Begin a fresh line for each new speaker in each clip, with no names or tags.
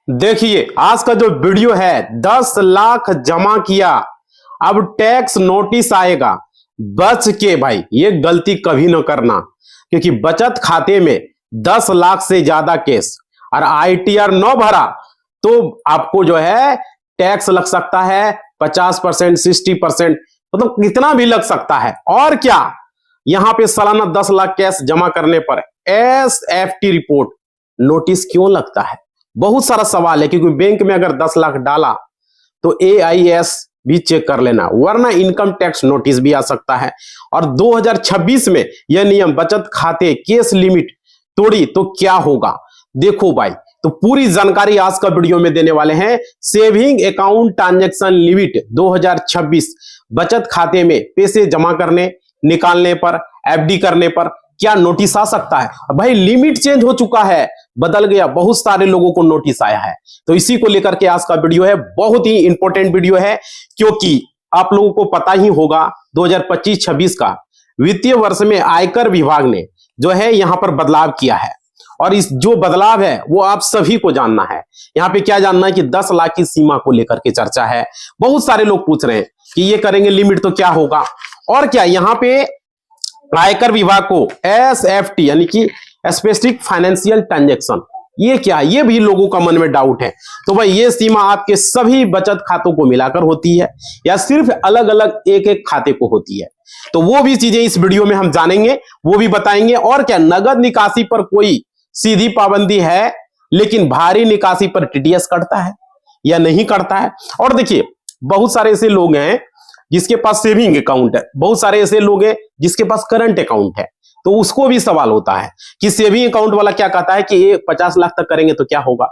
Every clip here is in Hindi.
देखिए आज का जो वीडियो है 10 लाख जमा किया, अब टैक्स नोटिस आएगा। बच के भाई ये गलती कभी ना करना, क्योंकि बचत खाते में 10 लाख से ज्यादा केस और आईटीआर न भरा तो आपको जो है टैक्स लग सकता है 50%, 60%, मतलब कितना भी लग सकता है। और क्या यहां पे सालाना 10 लाख कैश जमा करने पर एसएफटी रिपोर्ट नोटिस क्यों लगता है? बहुत सारा सवाल है, क्योंकि बैंक में अगर 10 लाख डाला तो एआईएस भी चेक कर लेना, वरना इनकम टैक्स नोटिस भी आ सकता है। और 2026 में यह नियम बचत खाते केस लिमिट तोड़ी तो क्या होगा? देखो भाई, तो पूरी जानकारी आज का वीडियो में देने वाले हैं। सेविंग अकाउंट ट्रांजैक्शन लिमिट 2026 बचत खाते में पैसे जमा करने, निकालने पर, एफडी करने पर क्या नोटिस आ सकता है? भाई लिमिट चेंज हो चुका है, बदल गया, बहुत सारे लोगों को नोटिस आया है। तो इसी को लेकर के आज का वीडियो है, बहुत ही इंपॉर्टेंट वीडियो है, क्योंकि आप लोगों को पता ही होगा 2025-26 का वित्तीय वर्ष में आयकर विभाग ने जो है यहां पर बदलाव किया है। और इस जो बदलाव है वो आप सभी को जानना है। यहाँ पे क्या जानना है कि 10 लाख की सीमा को लेकर के चर्चा है। बहुत सारे लोग पूछ रहे हैं कि ये करेंगे लिमिट तो क्या होगा, और क्या यहाँ पे आयकर विभाग को एसएफटी यानी कि स्पेसिफिक फाइनेंशियल ट्रांजैक्शन, ये क्या है? ये भी लोगों का मन में डाउट है। तो भाई ये सीमा आपके सभी बचत खातों को मिलाकर होती है या सिर्फ अलग अलग एक एक खाते को होती है? तो वो भी चीजें इस वीडियो में हम जानेंगे, वो भी बताएंगे। और क्या नगद निकासी पर कोई सीधी पाबंदी है, लेकिन भारी निकासी पर टीडीएस कटता है या नहीं कटता है? और देखिए बहुत सारे ऐसे लोग हैं जिसके पास सेविंग अकाउंट है, बहुत सारे ऐसे लोग हैं जिसके पास करंट अकाउंट है। तो उसको भी सवाल होता है कि सेविंग अकाउंट वाला क्या कहता है कि ये 50 लाख तक करेंगे तो क्या होगा,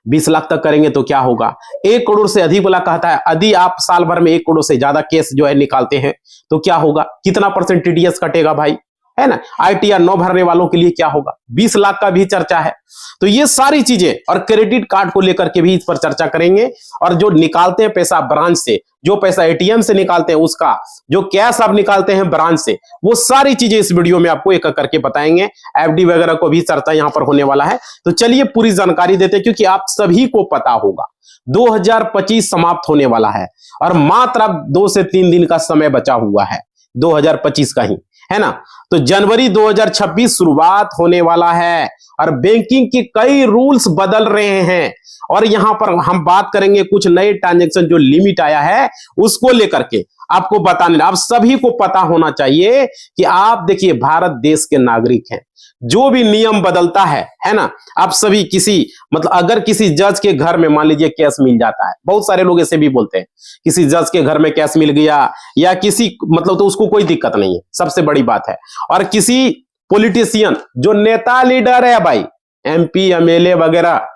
20 लाख तक करेंगे तो क्या होगा, 1 करोड़ से अधिक वाला कहता है यदि आप साल भर में 1 करोड़ से ज्यादा केस जो है निकालते हैं तो क्या होगा, कितना % टीडीएस कटेगा भाई, है ना? आईटीआर न भरने वालों के लिए क्या होगा, 20 लाख का भी चर्चा है। तो ये सारी चीजें और क्रेडिट कार्ड को लेकर के भी इस पर चर्चा करेंगे। और जो निकालते हैं पैसा ब्रांच से, जो पैसा एटीएम से निकालते हैं उसका, जो कैश आप निकालते हैं ब्रांच से, वो सारी चीजें इस वीडियो में आपको एक एक करके बताएंगे। एफडी वगैरह को भी चर्चा यहां पर होने वाला है। तो चलिए पूरी जानकारी देते हैं, क्योंकि आप सभी को पता होगा 2025 समाप्त होने वाला है और मात्र अब 2 से 3 दिन का समय बचा हुआ है 2025 का ही, है ना? तो जनवरी 2026 शुरुआत होने वाला है और बैंकिंग के कई रूल्स बदल रहे हैं। और यहां पर हम बात करेंगे कुछ नए ट्रांजैक्शन जो लिमिट आया है उसको लेकर के आपको बताने। आप सभी को पता होना चाहिए कि आप देखिए भारत देश के नागरिक हैं, जो भी नियम बदलता है ना? आप सभी किसी मतलब अगर किसी जज के घर में मान लीजिए कैश मिल जाता है, बहुत सारे लोग ऐसे भी बोलते हैं किसी जज के घर में कैश मिल गया या किसी मतलब, तो उसको कोई दिक्कत नहीं है, सबसे बड़ी बात है। और किसी पॉलिटिशियन जो नेता लीडर है भाई, एमपी एमएलए वगैरह,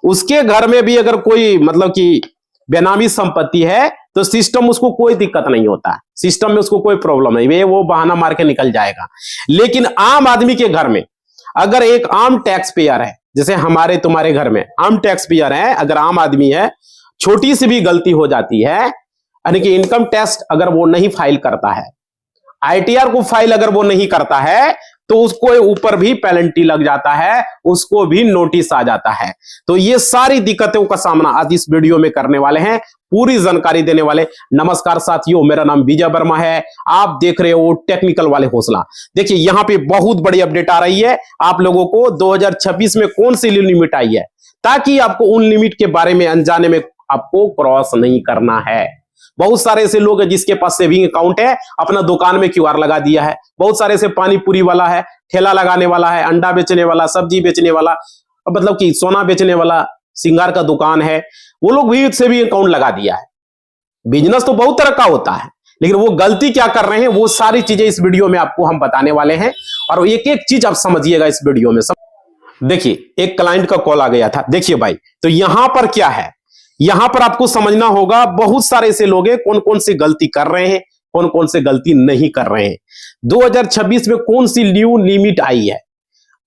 उसके घर में भी अगर कोई मतलब कि बेनामी संपत्ति है तो सिस्टम उसको कोई दिक्कत नहीं होता है, सिस्टम में उसको कोई प्रॉब्लम नहीं, वो बहाना मार के निकल जाएगा। लेकिन आम आदमी के घर में अगर एक आम टैक्स पेयर है, जैसे हमारे तुम्हारे घर में आम टैक्स पेयर है, अगर आम आदमी है, छोटी सी भी गलती हो जाती है, यानी कि इनकम टैक्स अगर वो नहीं फाइल करता है, आईटीआर को फाइल अगर वो नहीं करता है, तो उसको ऊपर भी पेनल्टी लग जाता है, उसको भी नोटिस आ जाता है। तो ये सारी दिक्कतों का सामना आज इस वीडियो में करने वाले हैं, पूरी जानकारी देने वाले। नमस्कार साथियों, मेरा नाम विजय वर्मा है, आप देख रहे हो टेक्निकल वाले हौसला। देखिए यहां पे बहुत बड़ी अपडेट आ रही है आप लोगों को 2026 में कौन सी लिमिट आई है, ताकि आपको उन लिमिट के बारे में अनजाने में आपको क्रॉस नहीं करना है। बहुत सारे ऐसे लोग हैं जिसके पास सेविंग अकाउंट है, अपना दुकान में क्यूआर लगा दिया है। बहुत सारे ऐसे पानी पूरी वाला है, ठेला लगाने वाला है, अंडा बेचने वाला, सब्जी बेचने वाला, मतलब कि सोना बेचने वाला, सिंगार का दुकान है, वो लोग भी सेविंग अकाउंट लगा दिया है। बिजनेस तो बहुत तरह का होता है, लेकिन वो गलती क्या कर रहे हैं वो सारी चीजें इस वीडियो में आपको हम बताने वाले हैं। और एक एक चीज आप समझिएगा इस वीडियो में। देखिए एक क्लाइंट का कॉल आ गया था। देखिए भाई, तो यहां पर क्या है, यहां पर आपको समझना होगा बहुत सारे ऐसे लोग हैं कौन कौन सी गलती कर रहे हैं, कौन कौन से गलती नहीं कर रहे हैं। 2026 में कौन सी न्यू लिमिट आई है,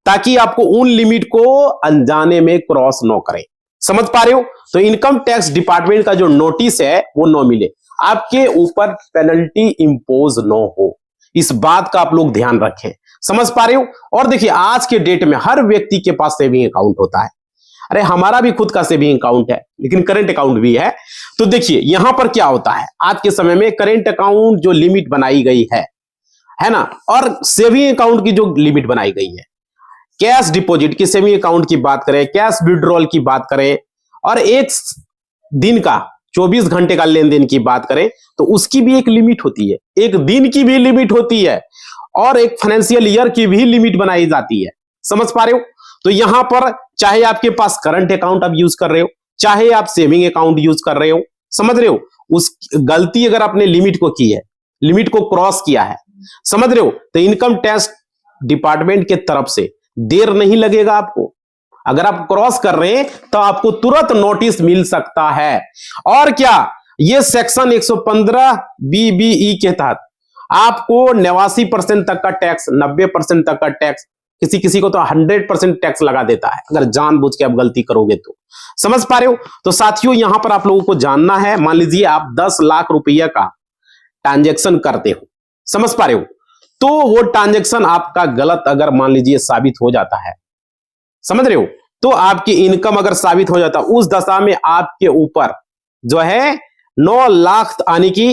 ताकि आपको उन लिमिट को अनजाने में क्रॉस न करें। समझ पा रहे हो? तो इनकम टैक्स डिपार्टमेंट का जो नोटिस है वो न मिले, आपके ऊपर पेनल्टी इंपोज न हो, इस बात का आप लोग ध्यान रखें। समझ पा रहे हो? और देखिए आज के डेट में हर व्यक्ति के पास सेविंग अकाउंट होता है। अरे हमारा भी खुद का सेविंग अकाउंट है, लेकिन करेंट अकाउंट भी है। तो देखिए यहां पर क्या होता है, आज के समय में करेंट अकाउंट जो लिमिट बनाई गई है ना, और सेविंग अकाउंट की जो लिमिट बनाई गई है, कैश डिपॉजिट की सेविंग अकाउंट की बात करें, कैश विड्रॉल की बात करें, और एक दिन का 24 घंटे का लेन देन की बात करें, तो उसकी भी एक लिमिट होती है, एक दिन की भी लिमिट होती है, और एक फाइनेंशियल ईयर की भी लिमिट बनाई जाती है। समझ पा रहे हो? तो यहां पर चाहे आपके पास करंट अकाउंट आप यूज कर रहे हो, चाहे आप सेविंग अकाउंट यूज कर रहे हो, समझ रहे हो, उस गलती अगर आपने लिमिट को की है, लिमिट को क्रॉस किया है, समझ रहे हो, तो इनकम टैक्स डिपार्टमेंट के तरफ से देर नहीं लगेगा आपको। अगर आप क्रॉस कर रहे हैं तो आपको तुरंत नोटिस मिल सकता है। और क्या, ये सेक्शन 115 BBE के तहत आपको 89% तक का टैक्स, 90% तक का टैक्स, किसी किसी को तो 100% टैक्स लगा देता है अगर जानबूझ के आप गलती करोगे तो। समझ पा रहे हो? तो साथियों यहां पर आप लोगों को जानना है, मान लीजिए आप 10 लाख रुपया का ट्रांजेक्शन करते हो, समझ पा रहे हो, तो वो ट्रांजेक्शन आपका गलत अगर मान लीजिए साबित हो जाता है, समझ रहे हो, तो आपकी इनकम अगर साबित हो जाता है, उस दशा में आपके ऊपर जो है 9 लाख यानी कि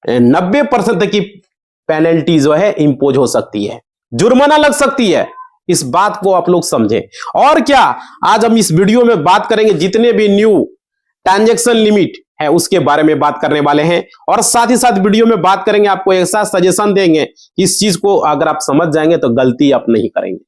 90% तक की पेनल्टी जो है इंपोज हो सकती है, जुर्माना लग सकती है। इस बात को आप लोग समझें। और क्या, आज हम इस वीडियो में बात करेंगे जितने भी न्यू ट्रांजैक्शन लिमिट है उसके बारे में बात करने वाले हैं, और साथ ही साथ वीडियो में बात करेंगे, आपको ऐसा सजेशन देंगे कि इस चीज को अगर आप समझ जाएंगे तो गलती आप नहीं करेंगे।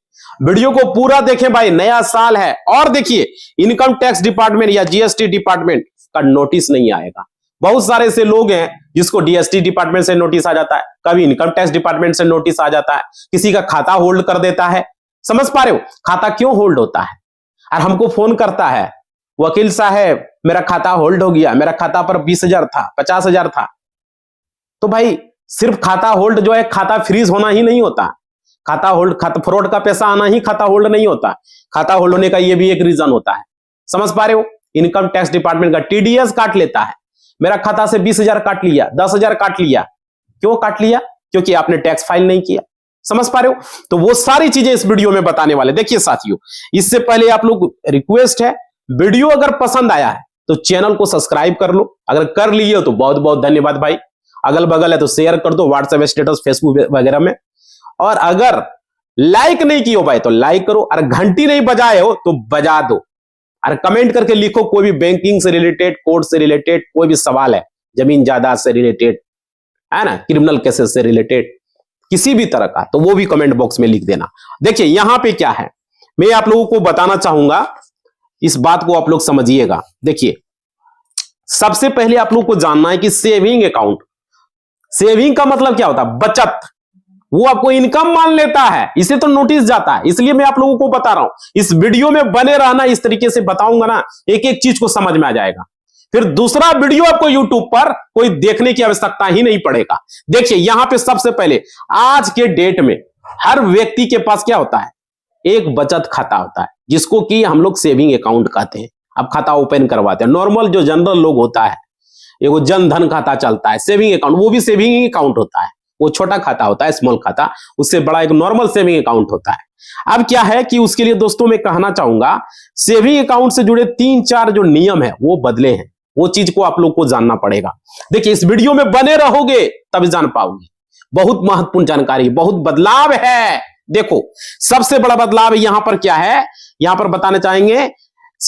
वीडियो को पूरा देखें भाई, नया साल है। और देखिए इनकम टैक्स डिपार्टमेंट या GST डिपार्टमेंट का नोटिस नहीं आएगा। बहुत सारे ऐसे लोग हैं जिसको DST डिपार्टमेंट से नोटिस आ जाता है, कभी इनकम टैक्स डिपार्टमेंट से नोटिस आ जाता है, किसी का खाता होल्ड कर देता है। समझ पा रहे हो? खाता क्यों होल्ड होता है? और हमको फोन करता है, वकील साहब मेरा खाता होल्ड हो गया, मेरा खाता पर 20,000 था, 50,000 था। तो भाई सिर्फ खाता होल्ड जो है, खाता फ्रीज होना ही नहीं होता। खाता होल्ड, खाता फ्रॉड का पैसा आना ही खाता होल्ड नहीं होता। खाता होल्ड होने का ये भी एक रीजन होता है। समझ पा रहे हो? इनकम टैक्स डिपार्टमेंट का TDS काट लेता है। मेरा खाता से 20,000 काट लिया, 10,000 काट लिया। क्यों काट लिया? क्योंकि आपने टैक्स फाइल नहीं किया। समझ पा रहे हो? तो वो सारी चीजें इस वीडियो में बताने वाले। देखिए साथियों, इससे पहले आप लोग रिक्वेस्ट है, वीडियो अगर पसंद आया है तो चैनल को सब्सक्राइब कर लो, अगर कर लिए हो तो बहुत बहुत धन्यवाद भाई। अगल बगल है तो शेयर कर दो, व्हाट्सएप स्टेटस, फेसबुक वगैरह में। और अगर लाइक नहीं की हो भाई तो लाइक करो, और घंटी नहीं बजाए हो तो बजा दो, और कमेंट करके लिखो कोई भी बैंकिंग से रिलेटेड, कोर्ट से रिलेटेड कोई भी सवाल है, जमीन जायदाद से रिलेटेड है ना, क्रिमिनल केसेस से रिलेटेड, किसी भी तरह का, तो वो भी कमेंट बॉक्स में लिख देना। देखिए यहां पे क्या है, मैं आप लोगों को बताना चाहूंगा, इस बात को आप लोग समझिएगा। देखिए सबसे पहले आप लोग को जानना है कि सेविंग अकाउंट, सेविंग का मतलब क्या होता है? बचत। वो आपको इनकम मान लेता है, इसे तो नोटिस जाता है। इसलिए मैं आप लोगों को बता रहा हूं, इस वीडियो में बने रहना, इस तरीके से बताऊंगा ना, एक एक चीज को समझ में आ जाएगा। फिर दूसरा वीडियो आपको यूट्यूब पर कोई देखने की आवश्यकता ही नहीं पड़ेगा। देखिए यहां पे सबसे पहले आज के डेट में हर व्यक्ति के पास क्या होता है? एक बचत खाता होता है, जिसको कि हम लोग सेविंग अकाउंट कहते हैं। अब खाता ओपन करवाते हैं, नॉर्मल जो जनरल लोग होता है, एगो जन धन खाता चलता है, सेविंग अकाउंट, वो भी सेविंग अकाउंट होता है, वो छोटा खाता होता है, स्मॉल खाता। उससे बड़ा एक नॉर्मल सेविंग अकाउंट होता है। अब क्या है कि उसके लिए दोस्तों मैं कहना चाहूंगा, सेविंग अकाउंट से जुड़े 3-4 जो नियम है वो बदले हैं, वो चीज को आप लोग को जानना पड़ेगा। देखिए इस वीडियो में बने रहोगे तब जान पाओगे, बहुत महत्वपूर्ण जानकारी, बहुत बदलाव है। देखो सबसे बड़ा बदलाव यहां पर क्या है, यहां पर बताना चाहेंगे,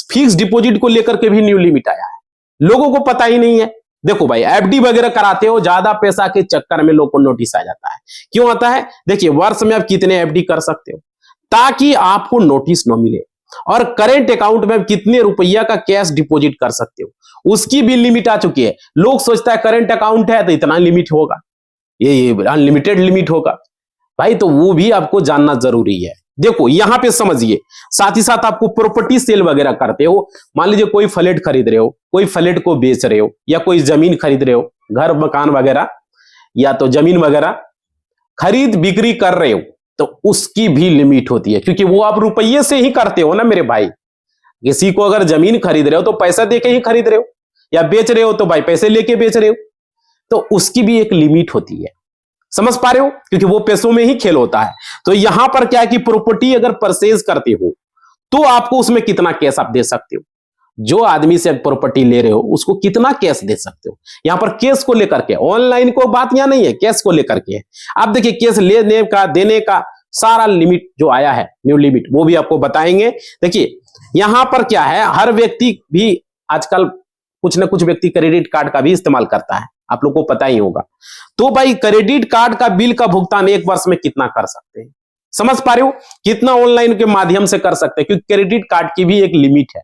फिक्स डिपॉजिट को लेकर के भी न्यू लिमिट आया है, लोगों को पता ही नहीं है। देखो भाई FD वगैरह कराते हो, ज्यादा पैसा के चक्कर में लोग को नोटिस आ जाता है। क्यों आता है? देखिए वर्ष में आप कितने FD कर सकते हो ताकि आपको नोटिस न मिले, और करेंट अकाउंट में आप कितने रुपया का कैश डिपॉजिट कर सकते हो उसकी भी लिमिट आ चुकी है। लोग सोचता है करेंट अकाउंट है तो इतना लिमिट होगा, ये अनलिमिटेड लिमिट होगा भाई, तो वो भी आपको जानना जरूरी है। देखो यहां पे समझिए, साथ ही साथ आपको प्रॉपर्टी सेल वगैरह करते हो, मान लीजिए कोई फ्लैट खरीद रहे हो, कोई फ्लैट को बेच रहे हो, या कोई जमीन खरीद रहे हो, घर मकान वगैरह या तो जमीन वगैरह खरीद बिक्री कर रहे हो, तो उसकी भी लिमिट होती है, क्योंकि वो आप रुपये से ही करते हो ना मेरे भाई। किसी को अगर जमीन खरीद रहे हो तो पैसा देके ही खरीद रहे हो, या बेच रहे हो तो भाई पैसे लेके बेच रहे हो, तो उसकी भी एक लिमिट होती है। समझ पा रहे हो? क्योंकि वो पैसों में ही खेल होता है। तो यहां पर क्या है कि प्रॉपर्टी अगर परचेज करते हो तो आपको उसमें कितना कैश आप दे सकते हो। जो आदमी से प्रॉपर्टी ले रहे हो उसको कितना कैश दे सकते हो। यहां पर कैश को लेकर के, ऑनलाइन को बात यहां नहीं है, कैश को लेकर के है। अब देखिए कैश लेने का देने का सारा लिमिट जो आया है, न्यू लिमिट, वो भी आपको बताएंगे। देखिए यहां पर क्या है, हर व्यक्ति भी आजकल कुछ ना कुछ व्यक्ति क्रेडिट कार्ड का भी इस्तेमाल करता है, आप लोग को पता ही होगा। तो भाई क्रेडिट कार्ड का बिल का भुगतान एक वर्ष में कितना कर सकते हैं, समझ पा रहे हो, कितना ऑनलाइन के माध्यम से कर सकते हैं, क्योंकि क्रेडिट कार्ड की भी एक लिमिट है।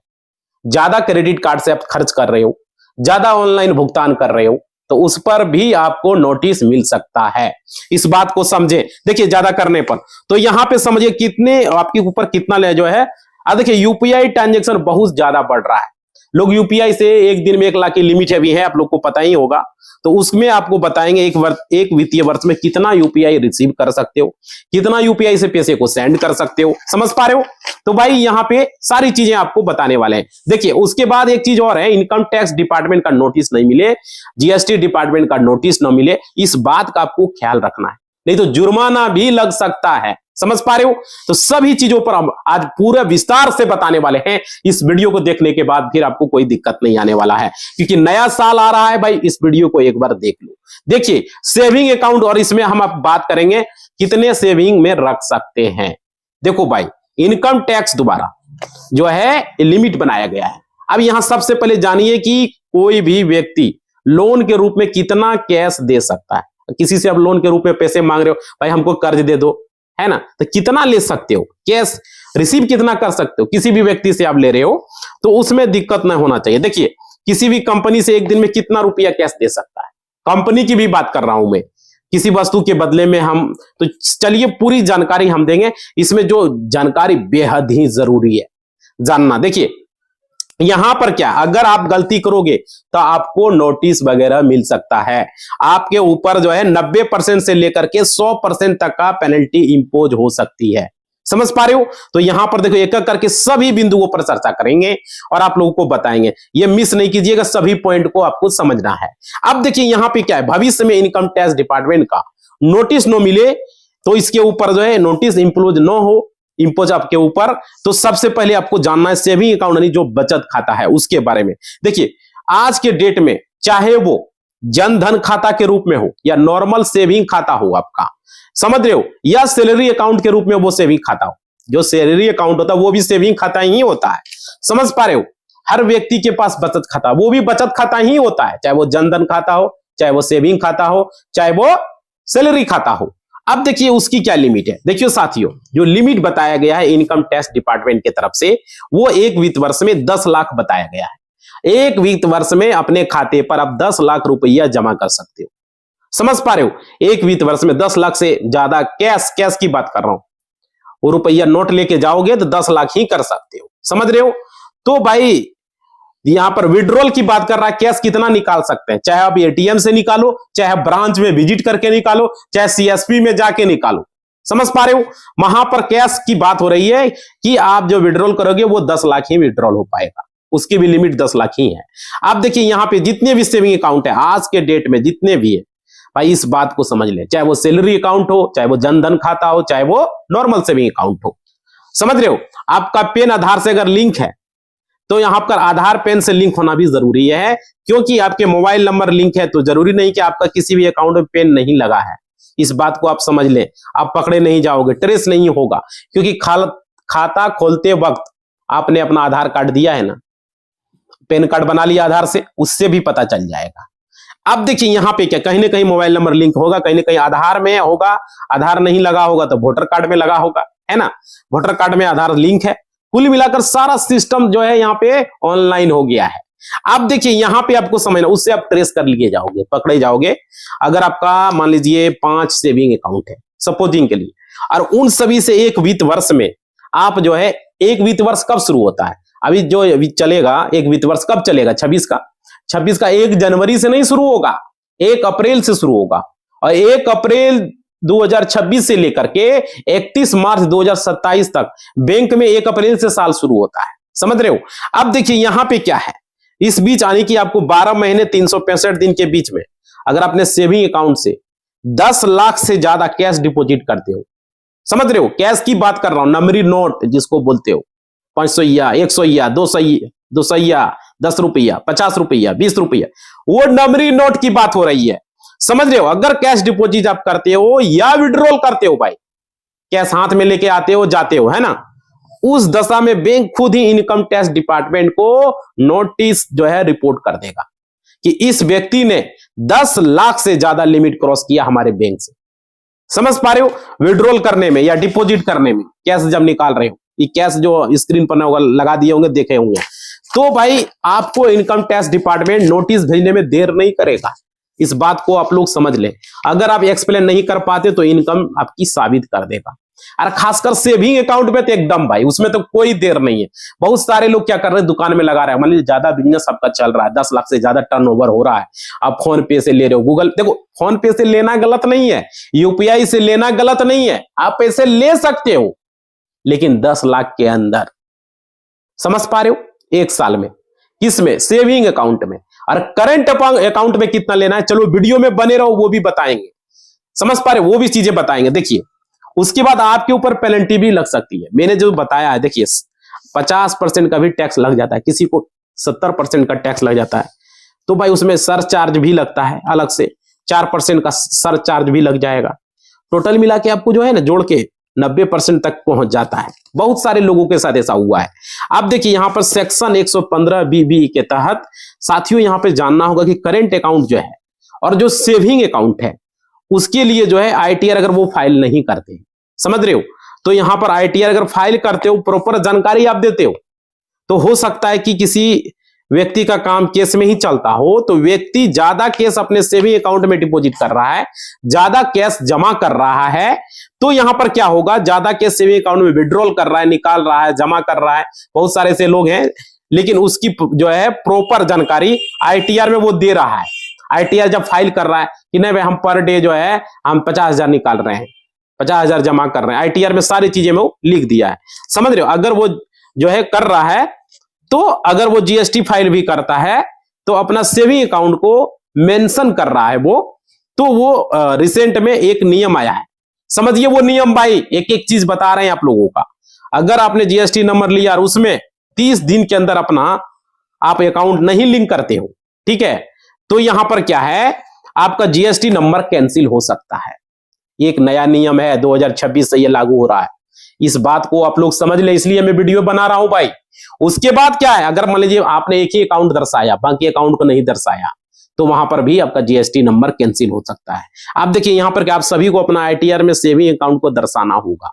ज्यादा क्रेडिट कार्ड से आप खर्च कर रहे हो, ज्यादा ऑनलाइन भुगतान कर रहे हो, तो उस पर भी आपको नोटिस मिल सकता है। इस बात को समझे। देखिए ज्यादा करने पर तो यहां पे समझिए कितने आपके ऊपर कितना ले जो है। अब देखिए यूपीआई ट्रांजैक्शन बहुत ज्यादा बढ़ रहा है, लोग यूपीआई से एक दिन में 1 लाख की लिमिट भी है, आप लोग को पता ही होगा। तो उसमें आपको बताएंगे एक वित्तीय वर्ष में कितना यूपीआई रिसीव कर सकते हो, कितना यूपीआई से पैसे को सेंड कर सकते हो, समझ पा रहे हो। तो भाई यहां पे सारी चीजें आपको बताने वाले हैं। देखिए उसके बाद एक चीज और है, इनकम टैक्स डिपार्टमेंट का नोटिस नहीं मिले, जीएसटी डिपार्टमेंट का नोटिस न मिले, इस बात का आपको ख्याल रखना है, नहीं तो जुर्माना भी लग सकता है, समझ पा रहे हो। तो सभी चीजों पर हम आज पूरे विस्तार से बताने वाले हैं। इस वीडियो को देखने के बाद फिर आपको कोई दिक्कत नहीं आने वाला है, क्योंकि नया साल आ रहा है भाई, इस वीडियो को एक बार देख लो। देखिए सेविंग अकाउंट, और इसमें हम अब बात करेंगे कितने सेविंग में रख सकते हैं। देखो भाई इनकम टैक्स दोबारा जो है लिमिट बनाया गया है। अब यहां सबसे पहले जानिए कि कोई भी व्यक्ति लोन के रूप में कितना कैश दे सकता है। किसी से आप लोन के रूप में पैसे मांग रहे हो, भाई हमको कर्ज दे दो, है ना, तो कितना ले सकते हो, कैश रिसीव कितना कर सकते हो। किसी भी व्यक्ति से आप ले रहे हो तो उसमें दिक्कत नहीं होना चाहिए। देखिए किसी भी कंपनी से एक दिन में कितना रुपया कैश दे सकता है, कंपनी की भी बात कर रहा हूं मैं, किसी वस्तु के बदले में हम, तो चलिए पूरी जानकारी हम देंगे। इसमें जो जानकारी बेहद ही जरूरी है जानना। देखिए यहां पर क्या, अगर आप गलती करोगे तो आपको नोटिस वगैरह मिल सकता है, आपके ऊपर जो है 90% से लेकर के 100% तक का पेनल्टी इंपोज हो सकती है, समझ पा रहे हो। तो यहां पर देखो एक एक करके सभी बिंदुओं पर चर्चा करेंगे और आप लोगों को बताएंगे, ये मिस नहीं कीजिएगा, सभी पॉइंट को आपको समझना है। अब देखिए यहां पे क्या है, भविष्य में इनकम टैक्स डिपार्टमेंट का नोटिस न मिले तो इसके ऊपर जो है नोटिस इंपोज न हो, इंपोज आपके ऊपर, तो सबसे पहले आपको जानना है सेविंग अकाउंट यानी जो बचत खाता है उसके बारे में। देखिए आज के डेट में चाहे वो जनधन खाता के रूप में हो या नॉर्मल सेविंग खाता हो आपका, समझ रहे हो, या सैलरी अकाउंट के रूप में वो सेविंग खाता हो, जो सैलरी अकाउंट होता है वो भी सेविंग खाता ही होता है, समझ पा रहे हो। हर व्यक्ति के पास बचत खाता, वो भी बचत खाता ही होता है, चाहे वो जनधन खाता हो, चाहे वो सेविंग खाता हो, चाहे वो सैलरी खाता हो। अब देखिए उसकी क्या लिमिट है। देखिए साथियों जो लिमिट बताया गया है इनकम टैक्स डिपार्टमेंट की तरफ से, वो एक वित्त वर्ष में 10 लाख बताया गया है। एक वित्त वर्ष में अपने खाते पर आप 10 लाख रुपया जमा कर सकते हो, समझ पा रहे हो। एक वित्त वर्ष में 10 लाख से ज्यादा कैश की बात कर रहा हूं, वो रुपया नोट लेके जाओगे तो 10 लाख ही कर सकते हो, समझ रहे हो। तो भाई यहां पर विड्रॉल की बात कर रहा है, कैश कितना निकाल सकते हैं, चाहे आप एटीएम से निकालो, चाहे ब्रांच में विजिट करके निकालो, चाहे सीएसपी में जाके निकालो, समझ पा रहे हो। वहां पर कैश की बात हो रही है कि आप जो विड्रॉल करोगे वो 10 लाख ही विड्रॉल हो पाएगा, उसकी भी लिमिट 10 लाख ही है। आप देखिए यहां पे जितने भी सेविंग अकाउंट है आज के डेट में, जितने भी है भाई, इस बात को समझ ले, चाहे वो सैलरी अकाउंट हो, चाहे वो जनधन खाता हो, चाहे वो नॉर्मल सेविंग अकाउंट हो, समझ रहे हो। आपका पेन आधार से अगर लिंक है तो यहां पर आधार पेन से लिंक होना भी जरूरी है, क्योंकि आपके मोबाइल नंबर लिंक है तो जरूरी नहीं कि आपका किसी भी अकाउंट में पेन नहीं लगा है। इस बात को आप समझ लें, आप पकड़े नहीं जाओगे, ट्रेस नहीं होगा, क्योंकि खाता खोलते वक्त आपने अपना आधार कार्ड दिया है ना, पेन कार्ड बना लिया आधार से, उससे भी पता चल जाएगा। अब देखिए यहां पे क्या, कहीं ना कहीं मोबाइल नंबर लिंक होगा, कहीं ना कहीं आधार में होगा, आधार नहीं लगा होगा तो वोटर कार्ड में लगा होगा, है ना, वोटर कार्ड में आधार लिंक है। कुल मिलाकर सारा सिस्टम जो है यहाँ पे ऑनलाइन हो गया है। अब देखिए यहां पे आपको समझना, उससे आप ट्रेस कर लिए जाओगे, पकड़े जाओगे। अगर आपका मान लीजिए 5 सेविंग अकाउंट है सपोजिंग के लिए, और उन सभी से एक वित्त वर्ष में आप जो है, एक वित्त वर्ष कब शुरू होता है, अभी जो चलेगा एक वित्त वर्ष कब चलेगा, 26 का 1 जनवरी से नहीं शुरू होगा, 1 अप्रैल से शुरू होगा, और 1 अप्रैल 2026 से लेकर के 31 मार्च 2027 तक बैंक में 1 अप्रैल से साल शुरू होता है, समझ रहे हो। अब देखिए यहां पे क्या है, इस बीच आने की आपको 12 महीने 365 दिन के बीच में अगर आपने सेविंग अकाउंट से 10 लाख से ज्यादा कैश डिपॉजिट करते हो, समझ रहे हो, कैश की बात कर रहा हूं, नंबरी नोट जिसको बोलते हो, 500, 100, 200, 10 रुपया, 50 रुपया, 20 रुपया, वो नंबरी नोट की बात हो रही है। समझ रहे हो? अगर कैश डिपॉजिट आप करते हो या विड्रॉल करते हो भाई, कैश हाथ में लेके आते हो जाते हो, है ना, उस दशा में बैंक खुद ही इनकम टैक्स डिपार्टमेंट को नोटिस जो है रिपोर्ट कर देगा कि इस व्यक्ति ने 10 लाख से ज्यादा लिमिट क्रॉस किया हमारे बैंक से। समझ पा रहे हो? विड्रॉल करने में या डिपॉजिट करने में, कैश जब निकाल रहे हो, ये कैश जो स्क्रीन पर होगा लगा दिए होंगे, देखे होंगे, तो भाई आपको इनकम टैक्स डिपार्टमेंट नोटिस भेजने में देर नहीं करेगा। इस बात को आप लोग समझ लें। अगर आप एक्सप्लेन नहीं कर पाते तो इनकम आपकी साबित कर देगा। और खासकर सेविंग अकाउंट में तो एकदम भाई, उसमें तो कोई देर नहीं है। बहुत सारे लोग क्या कर रहे हैं, दुकान में लगा रहे हैं, मान लीजिए ज्यादा बिजनेस आपका चल रहा है, 10 लाख से ज्यादा टर्नओवर हो रहा है, आप फोन पे से ले रहे हो, गूगल, देखो फोन पे से लेना गलत नहीं है, यूपीआई से लेना गलत नहीं है, आप पैसे ले सकते हो, लेकिन 10 लाख के अंदर। समझ पा रहे हो? एक साल में किसमें? सेविंग अकाउंट में। और करंट अकाउंट में कितना लेना है, चलो वीडियो में बने रहो, वो भी बताएंगे। समझ पा रहे हो? वो भी चीजें बताएंगे। देखिए, उसके बाद आपके ऊपर पेनल्टी भी लग सकती है। मैंने जो बताया है, देखिए 50% का भी टैक्स लग जाता है, किसी को 70% का टैक्स लग जाता है, तो भाई उसमें सरचार्ज भी लगता है अलग से, 4% का सरचार्ज भी लग जाएगा। टोटल मिला के आपको जो है ना, जोड़ के 90% तक पहुंच जाता है। बहुत सारे लोगों के साथ ऐसा हुआ है। अब देखिए यहां पर सेक्शन 115 BB के तहत साथियों यहां पे जानना होगा कि करेंट अकाउंट जो है और जो सेविंग अकाउंट है, उसके लिए जो है ITR अगर वो फाइल नहीं करते, समझ रहे हो, तो यहां पर ITR अगर फाइल करते हो, प्रॉपर जानकारी आप देते हो, तो हो सकता है कि किसी व्यक्ति का काम केस में ही चलता हो, तो व्यक्ति ज्यादा केस अपने सेविंग अकाउंट में डिपॉजिट कर रहा है, ज्यादा कैश जमा कर रहा है, तो यहां पर क्या होगा, ज्यादा केस सेविंग अकाउंट में विड्रॉल कर रहा है, निकाल रहा है, जमा कर रहा है, बहुत सारे ऐसे लोग हैं, लेकिन उसकी जो है प्रॉपर जानकारी ITR में वो दे रहा है। ITR जब फाइल कर रहा है कि नहीं भाई हम पर डे जो है हम 50,000 निकाल रहे हैं, 50,000 जमा कर रहे हैं, ITR में सारी चीजें में वो लिख दिया है। समझ रहे हो? अगर वो जो है कर रहा है, तो अगर वो GST फाइल भी करता है, तो अपना सेविंग अकाउंट को मेंशन कर रहा है वो, तो वो रिसेंट में एक नियम आया है, समझिए वो नियम भाई, एक एक चीज बता रहे हैं आप लोगों का। अगर आपने GST नंबर लिया और उसमें 30 दिन के अंदर अपना आप अकाउंट नहीं लिंक करते हो, ठीक है, तो यहां पर क्या है, आपका GST नंबर कैंसिल हो सकता है। एक नया नियम है, 2026 से ये लागू हो रहा है। इस बात को आप लोग समझ ले, इसलिए मैं वीडियो बना रहा हूं भाई। उसके बाद क्या है, अगर मान लीजिए आपने एक ही अकाउंट दर्शाया, बाकी अकाउंट को नहीं दर्शाया, तो वहां पर भी आपका GST नंबर कैंसिल हो सकता है। आप देखिए यहां पर क्या, आप सभी को अपना ITR में सेविंग अकाउंट को दर्शाना होगा।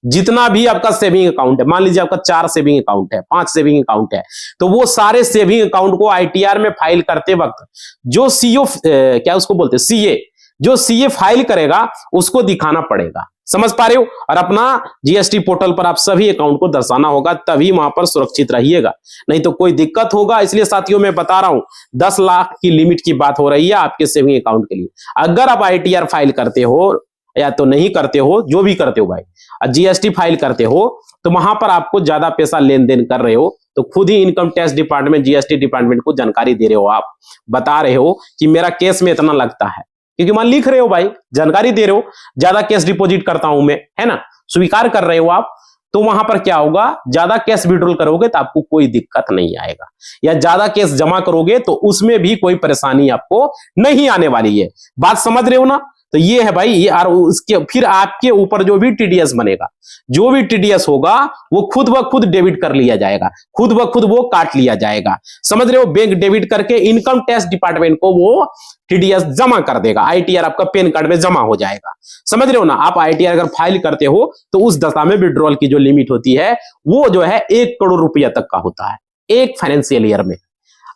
जितना भी आपका सेविंग अकाउंट है, मान लीजिए आपका 4 सेविंग अकाउंट है, 5 सेविंग अकाउंट है, तो वो सारे सेविंग अकाउंट को ITR में फाइल करते वक्त जो CO क्या उसको बोलते हैं, CA, जो CA फाइल करेगा उसको दिखाना पड़ेगा। समझ पा रहे हो? और अपना GST पोर्टल पर आप सभी अकाउंट को दर्शाना होगा, तभी वहां पर सुरक्षित रहिएगा, नहीं तो कोई दिक्कत होगा। इसलिए साथियों मैं बता रहा हूं, 10 लाख की लिमिट की बात हो रही है आपके सेविंग अकाउंट के लिए। अगर आप ITR फाइल करते हो या तो नहीं करते हो, जो भी करते हो भाई, GST फाइल करते हो, तो वहां पर आपको ज्यादा पैसा लेन देन कर रहे हो, तो खुद ही income tax department, GST department को जानकारी दे रहे हो, आप बता रहे हो कि मेरा केस में इतना लगता है, क्योंकि मान लिख रहे हो भाई, जानकारी दे रहे हो, ज्यादा कैश डिपॉजिट करता हूं मैं, है ना, स्वीकार कर रहे हो आप, तो वहां पर क्या होगा, ज्यादा कैश विड्रॉल करोगे तो आपको कोई दिक्कत नहीं आएगा, या ज्यादा कैश जमा करोगे तो उसमें भी कोई परेशानी आपको नहीं आने वाली है। बात समझ रहे हो ना? तो ये है भाई, ये और उसके फिर आपके ऊपर जो भी TDS बनेगा, जो भी TDS होगा वो खुद ब खुद डेबिट कर लिया जाएगा, खुद ब खुद वो काट लिया जाएगा। समझ रहे हो? बैंक डेबिट करके इनकम टैक्स डिपार्टमेंट को वो TDS जमा कर देगा, ITR आपका पैन कार्ड में जमा हो जाएगा। समझ रहे हो ना? आप ITR अगर फाइल करते हो तो उस दशा में विड्रॉल की जो लिमिट होती है वो जो है 1 करोड़ रुपया तक का होता है एक फाइनेंशियल ईयर में।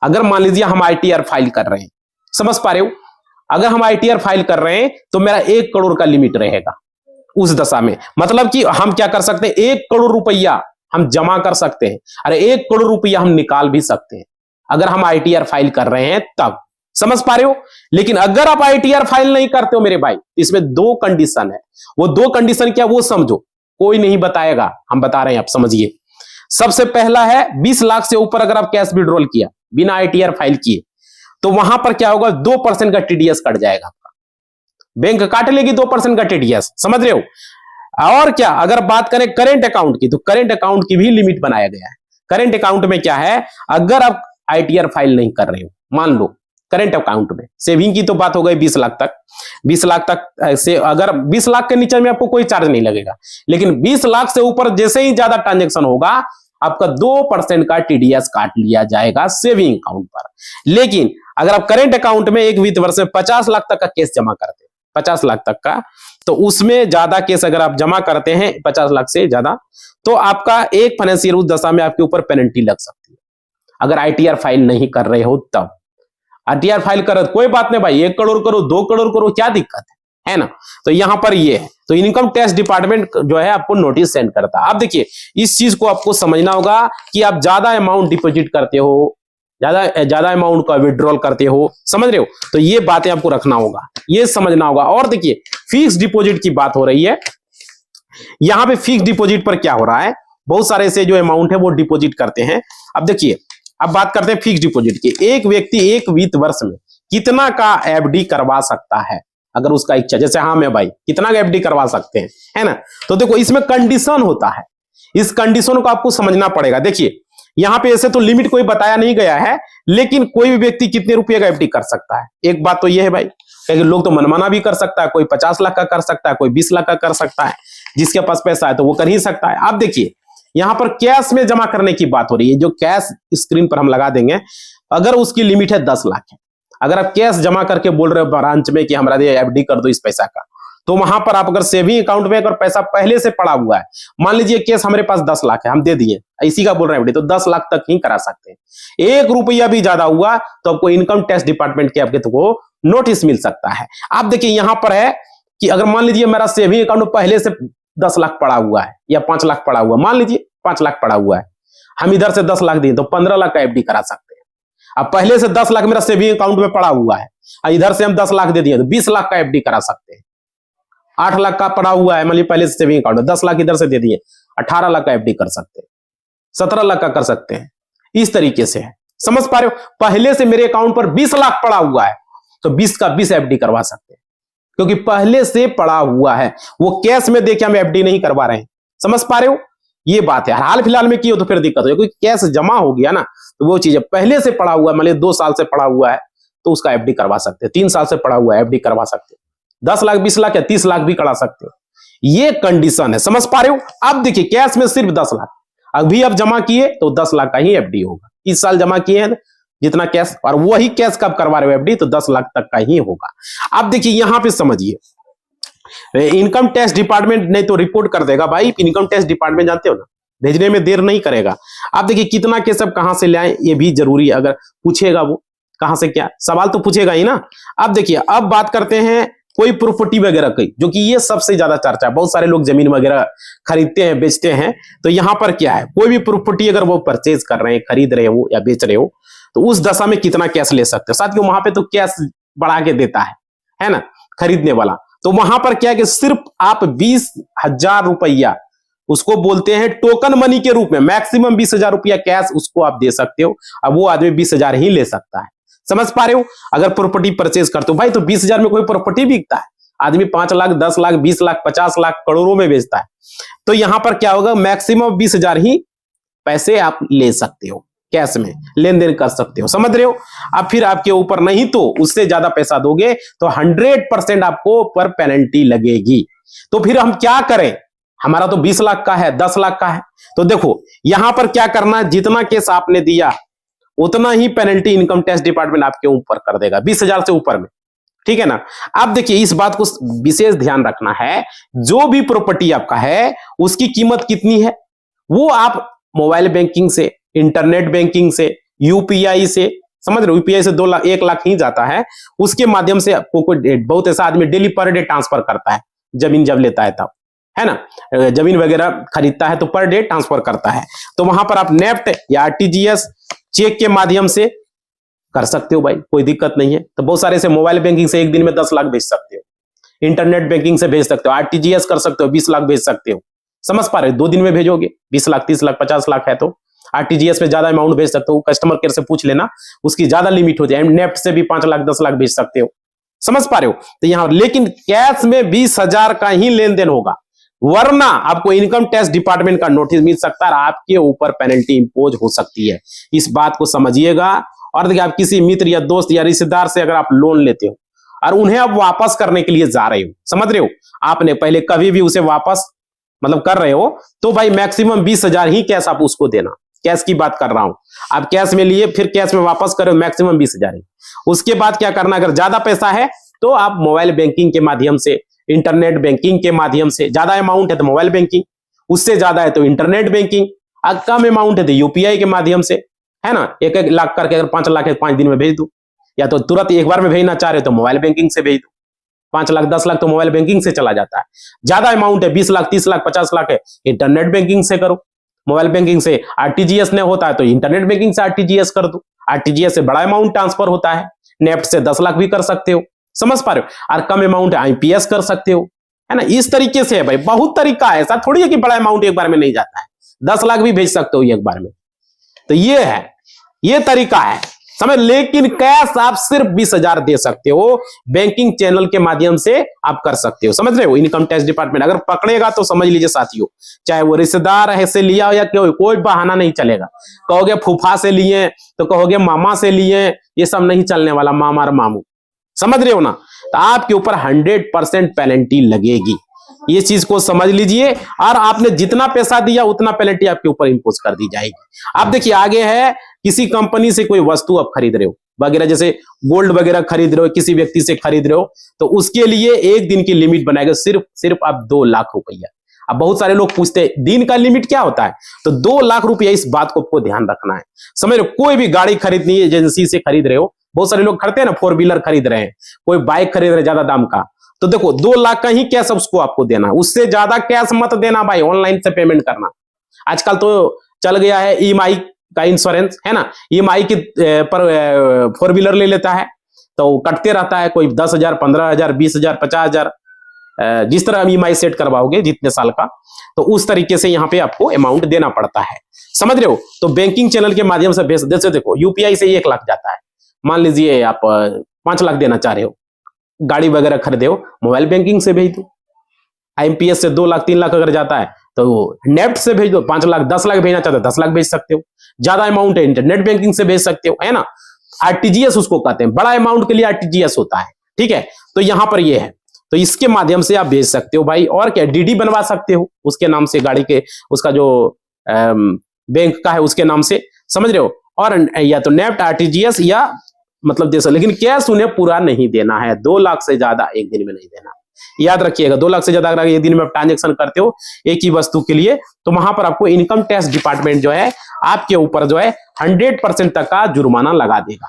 अगर मान लीजिए हम ITR फाइल कर रहे हैं, समझ पा रहे हो, अगर हम ITR फाइल कर रहे हैं तो मेरा 1 करोड़ का लिमिट रहेगा उस दशा में। मतलब कि हम क्या कर सकते हैं, 1 करोड़ रुपया हम जमा कर सकते हैं, अरे 1 करोड़ रुपया हम निकाल भी सकते हैं अगर हम ITR फाइल कर रहे हैं तब। समझ पा रहे हो? लेकिन अगर आप ITR फाइल नहीं करते हो मेरे भाई, इसमें 2 कंडीशन है। वो 2 कंडीशन क्या, वो समझो, कोई नहीं बताएगा, हम बता रहे हैं, आप समझिए। सबसे पहला है 20 लाख से ऊपर अगर आप कैश विड्रॉल किया बिना ITR फाइल किए, तो वहां पर क्या होगा, 2% का TDS कट जाएगा आपका, बैंक काट लेगी 2% का TDS। समझ रहे हो? और क्या, अगर बात करें करेंट अकाउंट की, तो करेंट अकाउंट की भी लिमिट बनाया गया है। करेंट अकाउंट में क्या है, अगर आप आईटीआर फाइल नहीं कर रहे हो, मान लो करेंट अकाउंट में, सेविंग की तो बात हो गई 20 लाख तक, 20 लाख तक से, अगर 20 लाख के नीचे में आपको कोई चार्ज नहीं लगेगा, लेकिन 20 लाख से ऊपर जैसे ही ज्यादा ट्रांजेक्शन होगा, आपका 2% का टीडीएस काट लिया जाएगा सेविंग अकाउंट पर। लेकिन अगर आप करेंट अकाउंट में एक वित्त वर्ष में 50 लाख तक का केस जमा करते हैं, 50 लाख तक का, तो उसमें ज्यादा केस अगर आप जमा करते हैं 50 लाख से ज्यादा, तो आपका एक फाइनेंशियल उस दशा में आपके ऊपर पेनल्टी लग सकती है, अगर आईटीआर फाइल नहीं कर रहे हो तब। आईटीआर फाइल करो कोई बात नहीं भाई, 1 करोड़ करो, 2 करोड़ करो, क्या दिक्कत है ना। तो यहां पर ये है, तो इनकम टैक्स डिपार्टमेंट जो है आपको नोटिस सेंड करता है। अब देखिए इस चीज को आपको समझना होगा कि आप ज्यादा अमाउंट डिपॉजिट करते हो, ज्यादा अमाउंट का विड्रॉल करते हो, समझ रहे हो, तो ये बातें आपको रखना होगा, ये समझना होगा। और देखिए फिक्स डिपॉजिट की बात हो रही है, यहां पे फिक्स डिपॉजिट पर क्या हो रहा है, बहुत सारे ऐसे जो अमाउंट है वो डिपॉजिट करते हैं। अब देखिए, अब बात करते हैं फिक्स डिपॉजिट की। एक व्यक्ति एक वित्त वर्ष में कितना का एफडी करवा सकता है, अगर उसका इच्छा, जैसे हाँ मैं भाई कितना का एफडी करवा सकते हैं, है ना। तो देखो इसमें कंडीशन होता है, इस कंडीशन को आपको समझना पड़ेगा। देखिए यहां पे ऐसे तो लिमिट कोई बताया नहीं गया है, लेकिन कोई भी व्यक्ति कितने रुपए का एफडी कर सकता है। एक बात तो यह है भाई, क्योंकि लोग तो मनमाना भी कर सकता है, कोई 50 लाख का कर सकता है, कोई 20 लाख का कर सकता है, जिसके पास पैसा है तो वो कर ही सकता है। अब देखिए यहां पर कैश में जमा करने की बात हो रही है, जो कैश स्क्रीन पर हम लगा देंगे, अगर उसकी लिमिट है 10 लाख है, अगर आप कैश जमा करके बोल रहे हो ब्रांच में कि हमारा एफडी कर दो इस पैसा का, तो वहां पर आप अगर सेविंग अकाउंट में अगर पैसा पहले से पड़ा हुआ है, मान लीजिए केस हमारे पास 10 लाख है, हम दे दिए, इसी का बोल रहे हैं एफडी, तो 10 लाख तक ही करा सकते हैं। 1 रुपया भी ज्यादा हुआ तो आपको इनकम टैक्स डिपार्टमेंट के आपके को नोटिस मिल सकता है। आप देखिए यहां पर है कि अगर मान लीजिए मेरा सेविंग अकाउंट में पहले से 10 लाख पड़ा हुआ है या 5 लाख पड़ा हुआ, मान लीजिए 5 लाख पड़ा हुआ है, हम इधर से 10 लाख दिए तो 15 लाख का एफडी करा सकते हैं। अब पहले से 10 लाख मेरा सेविंग अकाउंट में पड़ा हुआ है, इधर से हम 10 लाख दे दिए तो 20 लाख का एफडी करा सकते हैं। 8 लाख का पड़ा हुआ है, मान लीजिए पहले से सेविंग अकाउंट, 10 लाख इधर से दे दिए, 18 लाख का एफडी कर सकते हैं, 17 लाख का कर सकते हैं, इस तरीके से है। समझ पा रहे हो, पहले से मेरे अकाउंट पर 20 लाख पड़ा हुआ है तो 20 का 20 एफडी करवा सकते हैं, क्योंकि पहले से पड़ा हुआ है, वो कैश में देके हम एफडी नहीं करवा रहे हैं। समझ पा रहे हो, ये बात है। हाल फिलहाल में की हो तो फिर दिक्कत हो, कोई कैश जमा हो गया ना, तो वो चीज पहले से पड़ा हुआ है, मान लीजिए 2 साल से पड़ा हुआ है तो उसका एफडी करवा सकते हैं, 3 साल से पड़ा हुआ है एफडी करवा सकते हैं, 10 लाख 20 लाख या 30 लाख भी करा सकते हो, ये कंडीशन है। समझ पा रहे हो। अब देखिए कैश में सिर्फ 10 लाख अभी आप जमा किए तो 10 लाख का ही एफडी होगा, इस साल जमा किए हैं जितना कैश, और वही कैश कब करवा रहे हो एफडी, तो 10 लाख तक का ही होगा। अब देखिए यहां पे समझिए, इनकम टैक्स डिपार्टमेंट नहीं तो रिपोर्ट कर देगा भाई, इनकम टैक्स डिपार्टमेंट जानते हो ना, भेजने में देर नहीं करेगा। आप देखिए कितना केस अब कहां से ले आए, ये भी जरूरी है, अगर पूछेगा वो कहां से क्या, सवाल तो पूछेगा ही ना। अब देखिए अब बात करते हैं कोई प्रॉपर्टी वगैरह की, जो कि ये सबसे ज्यादा चर्चा है, बहुत सारे लोग जमीन वगैरह खरीदते हैं बेचते हैं। तो यहां पर क्या है, कोई भी प्रॉपर्टी अगर वो परचेज कर रहे हैं, खरीद रहे हो या बेच रहे हो, तो उस दशा में कितना कैश ले सकते हो। साथियों वहां पे तो कैश बढ़ा के देता है ना खरीदने वाला, तो वहां पर क्या है कि सिर्फ आप 20,000 रुपया उसको बोलते हैं टोकन मनी के रूप में, मैक्सिमम 20,000 रुपया कैश उसको आप दे सकते हो। अब वो आदमी 20,000 ही ले सकता है। समझ पा रहे हो, अगर प्रॉपर्टी परचेज करते हो भाई, तो 20,000 में कोई प्रॉपर्टी बिकता है, आदमी 5 लाख 10 लाख 20 लाख 50 लाख करोड़ों में बेचता है। तो यहां पर क्या होगा, मैक्सिमम 20,000 ही पैसे आप ले सकते हो, कैश में लेन देन कर सकते हो। समझ रहे हो। अब फिर आपके ऊपर नहीं तो उससे ज्यादा पैसा दोगे तो 100% आपको पर पेनल्टी लगेगी। तो फिर हम क्या करें, हमारा तो 20 लाख का है, 10 लाख का है, तो देखो यहां पर क्या करना, जितना केस आपने दिया उतना ही पेनल्टी इनकम टैक्स डिपार्टमेंट आपके ऊपर कर देगा, 20,000 से ऊपर में, ठीक है ना। अब देखिए इस बात को विशेष ध्यान रखना है, जो भी प्रॉपर्टी आपका है उसकी कीमत कितनी है, वो आप मोबाइल बैंकिंग से, इंटरनेट बैंकिंग से, यूपीआई से, समझ रहे हो, यूपीआई से 2 लाख 1 लाख ही जाता है, उसके माध्यम से आपको कोई बहुत ऐसा आदमी डेली पर डे ट्रांसफर करता है, जमीन जब लेता है तब, है ना, जमीन वगैरह खरीदता है तो पर डे ट्रांसफर करता है। तो वहां पर आप नेफ्ट या आरटीजीएस चेक के माध्यम से कर सकते हो भाई, कोई दिक्कत नहीं है। तो बहुत सारे से मोबाइल बैंकिंग से एक दिन में 10 लाख भेज सकते हो, इंटरनेट बैंकिंग से भेज सकते हो, आरटीजीएस कर सकते हो 20 लाख भेज सकते हो। समझ पा रहे हो, 2 दिन में भेजोगे, 20 लाख 30 लाख 50 लाख है तो आरटीजीएस में ज्यादा अमाउंट भेज सकते हो, कस्टमर केयर से पूछ लेना, उसकी ज्यादा लिमिट हो जाए, नेफ्ट से भी 5 लाख 10 लाख भेज सकते हो। समझ पा रहे हो। तो यहां लेकिन कैश में 20,000 का ही लेन देन होगा, वरना आपको इनकम टैक्स डिपार्टमेंट का नोटिस मिल सकता है, आपके ऊपर पेनल्टी इंपोज हो सकती है। इस बात को समझिएगा। और देखिए, आप किसी मित्र या दोस्त या रिश्तेदार से अगर आप लोन लेते हो और उन्हें आप वापस करने के लिए जा रहे हो, समझ रहे हो, आपने पहले कभी भी उसे वापस मतलब कर रहे हो, तो भाई मैक्सिमम 20,000 ही कैश आप उसको देना। कैश की बात कर रहा हूं, आप कैश में लिए फिर कैश में वापस करो, मैक्सिमम 20,000 ही। उसके बाद क्या करना, अगर ज्यादा पैसा है तो आप मोबाइल बैंकिंग के माध्यम से, इंटरनेट बैंकिंग के माध्यम से, ज्यादा अमाउंट है तो मोबाइल बैंकिंग, उससे ज्यादा है तो इंटरनेट बैंकिंग, अगर कम अमाउंट है तो यूपीआई के माध्यम से, है ना। 1-1 लाख करके अगर 5 लाख है 5 दिन में भेज दो, या तो तुरंत एक बार में भेजना चाह रहे हो तो मोबाइल बैंकिंग से भेज दो। 5 लाख 10 लाख तो मोबाइल बैंकिंग से चला जाता है। ज्यादा अमाउंट है 20 लाख 30 लाख 50 लाख है, इंटरनेट बैंकिंग से करो। मोबाइल बैंकिंग से आरटीजीएस नहीं होता है तो इंटरनेट बैंकिंग से आरटीजीएस कर दो। आरटीजीएस से बड़ा अमाउंट ट्रांसफर होता है, नेफ्ट से 10 लाख भी कर सकते हो, समझ पा रहे हो। और कम अमाउंट है आईपीएस कर सकते हो, है ना। इस तरीके से है भाई, बहुत तरीका है, ऐसा थोड़ी है कि बड़ा अमाउंट एक बार में नहीं जाता है। 10 लाख भी भेज सकते हो एक बार में। तो ये है, ये तरीका है, समझ। लेकिन कैश आप सिर्फ 20,000 दे सकते हो, बैंकिंग चैनल के माध्यम से आप कर सकते हो, समझ रहे हो। इनकम टैक्स डिपार्टमेंट अगर पकड़ेगा तो समझ लीजिए साथियों, चाहे वो रिश्तेदार है से लिया हो या कोई बहाना नहीं चलेगा। कहोगे फूफा से लिए तो कहोगे मामा से लिए, ये सब नहीं चलने वाला, मामा और मामू, समझ रहे हो ना। तो आपके ऊपर 100% पेनल्टी लगेगी, ये चीज को समझ लीजिए। और आपने जितना पैसा दिया उतना पेनल्टी आपके ऊपर इंपोज कर दी जाएगी। अब देखिए आगे है, किसी कंपनी से कोई वस्तु आप खरीद रहे हो वगैरह, जैसे गोल्ड वगैरह खरीद रहे हो, किसी व्यक्ति से खरीद रहे हो, तो उसके लिए एक दिन की लिमिट बनाएगा, सिर्फ आप 2 लाख रुपया। अब बहुत सारे लोग पूछते हैं दिन का लिमिट क्या होता है, तो 2 लाख रुपया, इस बात को आपको ध्यान रखना है, समझ रहे हो। कोई भी गाड़ी खरीदनी है, एजेंसी से खरीद रहे हो, बहुत सारे लोग खरीदते हैं ना, 4 व्हीलर खरीद रहे हैं, कोई बाइक खरीद रहे हैं ज्यादा दाम का, तो देखो 2 लाख का ही कैश उसको आपको देना, उससे ज्यादा कैश मत देना भाई, ऑनलाइन से पेमेंट करना। आजकल तो चल गया है ईएमआई का इंश्योरेंस, है ना। ईएमआई की पर 4 व्हीलर ले लेता है तो कटते रहता है, कोई 10,000 15,000 20,000 50,000, जिस तरह ईएमआई सेट करवाओगे जितने साल का, तो उस तरीके से यहाँ पे आपको अमाउंट देना पड़ता है, समझ रहे हो। तो बैंकिंग चैनल के माध्यम से भेज, जैसे देखो यूपीआई से 1 लाख जाता है, मान लीजिए आप 5 लाख देना चाह रहे हो, गाड़ी वगैरह खरीदे हो, मोबाइल बैंकिंग से भेज दो। आईएमपीएस से 2 लाख 3 लाख अगर जाता है तो नेफ्ट से भेज दो। 5 लाख 10 लाख भेजना चाहते हो 10 लाख भेज सकते हो। ज्यादा अमाउंट है इंटरनेट बैंकिंग से भेज सकते हो, है ना। आरटीजीएस उसको कहते हैं, बड़ा अमाउंट के लिए आरटीजीएस होता है, ठीक है। तो यहां पर ये है, तो इसके माध्यम से आप भेज सकते हो भाई। और क्या, डीडी बनवा सकते हो उसके नाम से, गाड़ी के उसका जो बैंक का है उसके नाम से, समझ रहे हो। और या तो नेफ्ट आरटीजीएस या मतलब दे सकते, लेकिन कैश उन्हें पूरा नहीं देना है, 2 लाख से ज्यादा एक दिन में नहीं देना, याद रखिएगा। 2 लाख से ज्यादा अगर एक दिन में आप ट्रांजेक्शन करते हो एक ही वस्तु के लिए, तो वहां पर आपको इनकम टैक्स डिपार्टमेंट जो है आपके ऊपर जो है 100% तक का जुर्माना लगा देगा।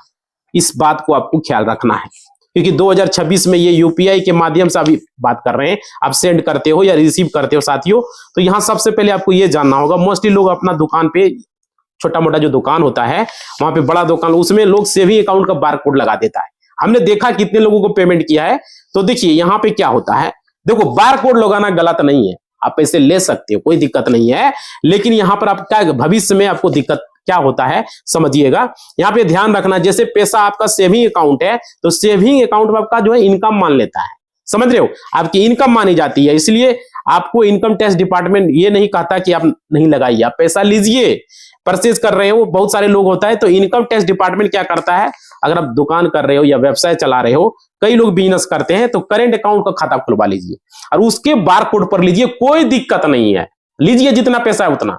इस बात को आपको ख्याल रखना है, क्योंकि 2026 में ये यूपीआई के माध्यम से अभी बात कर रहे हैं, आप सेंड करते हो या रिसीव करते हो साथियों। तो यहां सबसे पहले आपको ये जानना होगा, मोस्टली लोग अपना दुकान पे, छोटा मोटा जो दुकान होता है वहां पे, बड़ा दुकान, उसमें लोग सेविंग अकाउंट का बार कोड लगा देता है। हमने देखा कितने लोगों को पेमेंट किया है। तो देखिए यहाँ पे क्या होता है, देखो बार कोड लगाना गलत नहीं है, आप पैसे ले सकते हो, कोई दिक्कत नहीं है। लेकिन यहाँ पर आप क्या, भविष्य में आपको दिक्कत क्या होता है समझिएगा। यहाँ पे ध्यान रखना, जैसे पैसा आपका सेविंग अकाउंट है तो सेविंग अकाउंट में आपका जो है इनकम मान लेता है, समझ रहे हो, आपकी इनकम मानी जाती है। इसलिए आपको इनकम टैक्स डिपार्टमेंट ये नहीं कहता कि आप नहीं लगाइए, आप पैसा लीजिए, परचेज कर रहे हो। बहुत सारे लोग होता है, तो इनकम टैक्स डिपार्टमेंट क्या करता है, अगर आप दुकान कर रहे हो या व्यवसाय चला रहे हो, कई लोग बिजनेस करते हैं, तो करेंट अकाउंट का खाता खुलवा लीजिए और उसके बार कोड पर लीजिए, कोई दिक्कत नहीं है, लीजिए जितना पैसा है उतना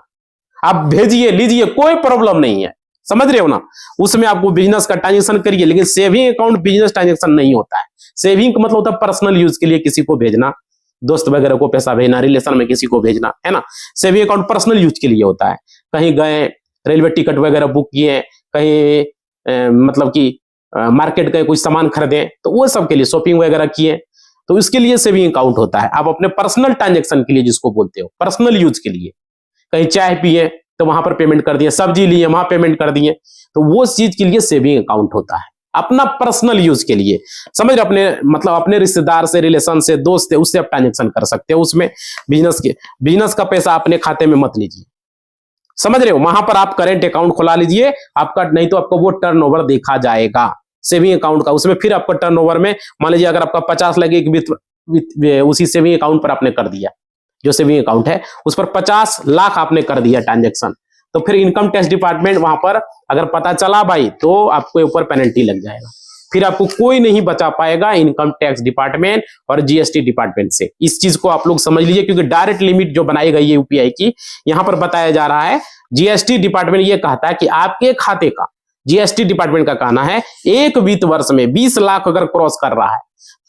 आप भेजिए, लीजिए, कोई प्रॉब्लम नहीं है, समझ रहे हो ना। उसमें आपको बिजनेस का ट्रांजेक्शन करिए, लेकिन सेविंग अकाउंट बिजनेस ट्रांजेक्शन नहीं होता है। सेविंग का मतलब होता है पर्सनल यूज के लिए, किसी को भेजना, दोस्त वगैरह को पैसा भेजना, रिलेशन में किसी को भेजना, है ना। सेविंग अकाउंट पर्सनल यूज के लिए होता है, कहीं गए, रेलवे टिकट वगैरह बुक किए, कहीं मतलब कि मार्केट गए, कुछ सामान खरीदे, तो वो सब के लिए, शॉपिंग वगैरह किए, तो इसके लिए सेविंग अकाउंट होता है। आप अपने पर्सनल ट्रांजेक्शन के लिए, जिसको बोलते हो पर्सनल यूज के लिए, कहीं चाय पिए तो वहां पर पेमेंट कर दिए, सब्जी लिए वहां पेमेंट कर दिए, तो वो चीज के लिए सेविंग अकाउंट होता है, अपना पर्सनल यूज के लिए, समझ रहे, अपने मतलब अपने रिश्तेदार से, रिलेशन से, दोस्त से, उससे आप ट्रांजेक्शन कर सकते हो। उसमें बिजनेस का पैसा अपने खाते में मत लीजिए, समझ रहे हो। वहां पर आप करेंट अकाउंट खुला लीजिए आपका, नहीं तो आपको वो टर्नओवर देखा जाएगा सेविंग अकाउंट का। उसमें फिर आपका टर्नओवर में मान लीजिए अगर आपका 50 लाख एक उसी सेविंग अकाउंट पर आपने कर दिया, जो सेविंग अकाउंट है उस पर 50 लाख आपने कर दिया ट्रांजेक्शन, तो फिर इनकम टैक्स डिपार्टमेंट वहां पर अगर पता चला भाई तो आपके ऊपर पेनल्टी लग जाएगा, फिर आपको कोई नहीं बचा पाएगा इनकम टैक्स डिपार्टमेंट और जीएसटी डिपार्टमेंट से। इस चीज को आप लोग समझ लीजिए, क्योंकि डायरेक्ट लिमिट जो बनाई गई है यूपीआई की, यहां पर बताया जा रहा है जीएसटी डिपार्टमेंट ये कहता है कि आपके खाते का, जीएसटी डिपार्टमेंट का कहना है एक वित्त वर्ष में 20 लाख अगर क्रॉस कर रहा है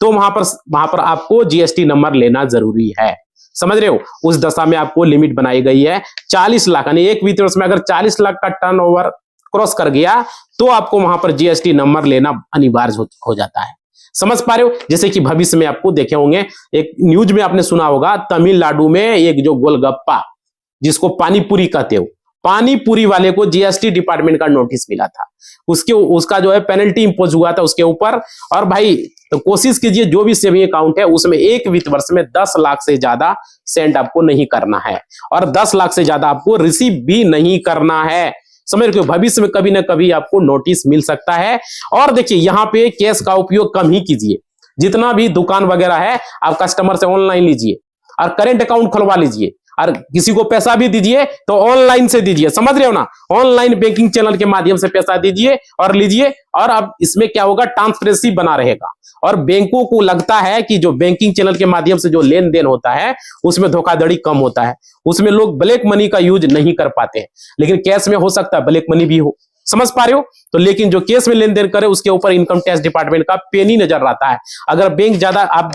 तो वहां पर आपको जीएसटी नंबर लेना जरूरी है। समझ रहे हो, उस दशा में आपको लिमिट बनाई गई है 40 लाख, यानी एक वित्त वर्ष में अगर 40 लाख का टर्नओवर क्रॉस कर गया तो आपको वहां पर जीएसटी नंबर लेना अनिवार्य हो जाता है। समझ पा रहे हो, जैसे कि भविष्य में आपको देखे होंगे, एक न्यूज में आपने सुना होगा तमिलनाडु में एक जो गोलगप्पा जिसको पानीपुरी कहते हो, पानीपुरी वाले को जीएसटी डिपार्टमेंट का नोटिस मिला था, उसका जो है पेनल्टी इंपोज हुआ था उसके ऊपर। और भाई तो कोशिश कीजिए जो भी सेविंग अकाउंट है उसमें एक वित्त वर्ष में 10 लाख से ज्यादा सेंड आपको नहीं करना है और 10 लाख से ज्यादा आपको रिसीव भी नहीं करना है। समझ रहे हो, भविष्य में कभी ना कभी आपको नोटिस मिल सकता है। और देखिए यहाँ पे कैश का उपयोग कम ही कीजिए, जितना भी दुकान वगैरह है आप कस्टमर से ऑनलाइन लीजिए और करेंट अकाउंट खुलवा लीजिए, और किसी को पैसा भी दीजिए तो ऑनलाइन से दीजिए, समझ रहे हो ना, ऑनलाइन बैंकिंग चैनल के माध्यम से पैसा दीजिए और लीजिए। और अब इसमें क्या होगा, ट्रांसपेरेंसी बना रहेगा और बैंकों को लगता है कि जो बैंकिंग चैनल के माध्यम से जो लेन देन होता है उसमें धोखाधड़ी कम होता है, उसमें लोग ब्लैक मनी का यूज नहीं कर पाते हैं, लेकिन कैश में हो सकता है ब्लैक मनी भी हो। समझ पा रहे हो, तो लेकिन जो केस में लेन देन करे उसके ऊपर इनकम टैक्स डिपार्टमेंट का पेनी नजर आता है। अगर बैंक ज्यादा आप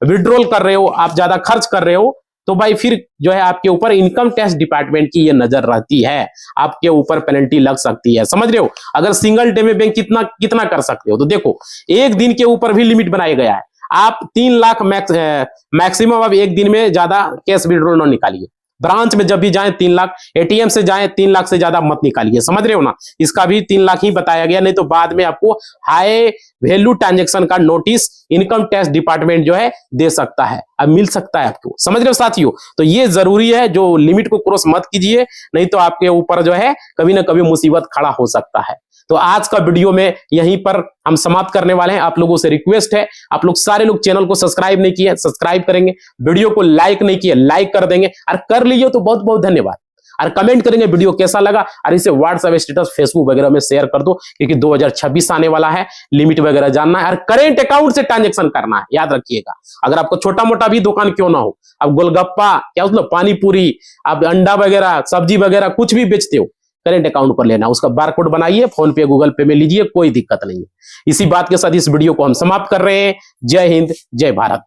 विड्रॉल कर रहे हो, आप ज्यादा खर्च कर रहे हो, तो भाई फिर जो है आपके ऊपर इनकम टैक्स डिपार्टमेंट की ये नजर रहती है, आपके ऊपर पेनल्टी लग सकती है। समझ रहे हो, अगर सिंगल डे में बैंक कितना कर सकते हो, तो देखो एक दिन के ऊपर भी लिमिट बनाया गया है, आप 3 लाख मैक्सिमम अब एक दिन में ज्यादा कैश विड्रॉल न निकालिए, ब्रांच में जब भी जाएं 3 लाख, एटीएम से जाएं 3 लाख से ज्यादा मत निकालिए। समझ रहे हो ना, इसका भी 3 लाख ही बताया गया, नहीं तो बाद में आपको हाई वैल्यू ट्रांजैक्शन का नोटिस इनकम टैक्स डिपार्टमेंट जो है दे सकता है, अब मिल सकता है आपको। समझ रहे हो साथियों, तो ये जरूरी है, जो लिमिट को क्रॉस मत कीजिए, नहीं तो आपके ऊपर जो है कभी ना कभी मुसीबत खड़ा हो सकता है। तो आज का वीडियो में यहीं पर हम समाप्त करने वाले हैं। आप लोगों से रिक्वेस्ट है, आप लोग सारे लोग चैनल को सब्सक्राइब नहीं किए, सब्सक्राइब करेंगे, वीडियो को लाइक नहीं किए लाइक कर देंगे, और कर लीजिए तो बहुत बहुत धन्यवाद। और कमेंट करेंगे वीडियो कैसा लगा, और इसे व्हाट्सएप स्टेटस फेसबुक वगैरह में शेयर कर दो, क्योंकि 2026 आने वाला है, लिमिट वगैरह जानना है और करेंट अकाउंट से ट्रांजेक्शन करना है, याद रखिएगा। अगर आपको छोटा मोटा भी दुकान क्यों ना हो, आप गोलगप्पा क्या मतलब पानी पूरी, आप अंडा वगैरह सब्जी वगैरह कुछ भी बेचते हो, करेंट अकाउंट पर लेना, उसका बारकोड बनाइए, फोन पे गूगल पे में लीजिए, कोई दिक्कत नहीं है। इसी बात के साथ इस वीडियो को हम समाप्त कर रहे हैं। जय हिंद, जय भारत।